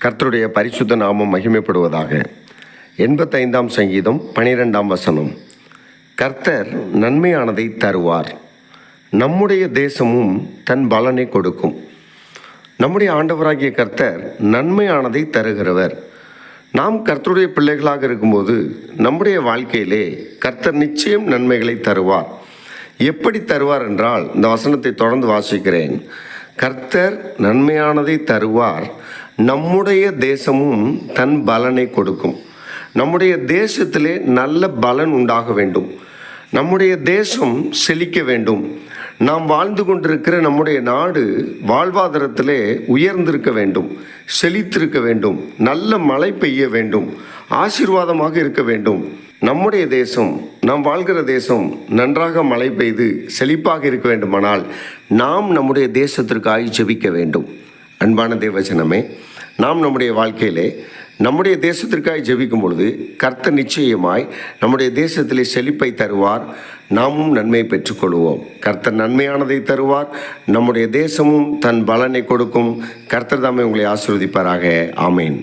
கர்த்தருடைய பரிசுத்த நாமம் மகிமைப்படுவதாக. 85ஆம் சங்கீதம் 12ஆம் வசனம். கர்த்தர் நன்மையானதை தருவார், நம்முடைய தேசமும் தன் பலனை கொடுக்கும். நம்முடைய ஆண்டவராகிய கர்த்தர் நன்மையானதை தருகிறவர். நாம் கர்த்தருடைய பிள்ளைகளாக இருக்கும்போது நம்முடைய வாழ்க்கையிலே கர்த்தர் நிச்சயம் நன்மைகளை தருவார். எப்படி தருவார் என்றால், இந்த வசனத்தை தொடர்ந்து வாசிக்கிறேன். கர்த்தர் நன்மையானதை தருவார், நம்முடைய தேசமும் தன் பலனை கொடுக்கும். நம்முடைய தேசத்திலே நல்ல பலன் உண்டாக வேண்டும். நம்முடைய தேசம் செழிக்க வேண்டும். நாம் வாழ்ந்து கொண்டிருக்கிற நம்முடைய நாடு வாழ்வாதாரத்திலே உயர்ந்திருக்க வேண்டும், செழித்திருக்க வேண்டும், நல்ல மழை பெய்ய வேண்டும், ஆசீர்வாதமாக இருக்க வேண்டும். நம்முடைய தேசம், நாம் வாழ்கிற தேசம் நன்றாக மழை பெய்து செழிப்பாக இருக்க வேண்டுமானால் நாம் நம்முடைய தேசத்திற்காக ஜெபிக்க வேண்டும். அன்பான தேவஜனமே, நாம் நம்முடைய வாழ்க்கையிலே நம்முடைய தேசத்திற்காக ஜெபிக்கும் பொழுது கர்த்தர் நிச்சயமாய் நம்முடைய தேசத்திலே செழிப்பை தருவார், நாமும் நன்மை பெற்றுக்கொள்வோம். கர்த்தர் நன்மையானதை தருவார், நம்முடைய தேசமும் தன் பலனை கொடுக்கும். கர்த்தர் தாமே உங்களை ஆசீர்வதிப்பாராக. ஆமேன்.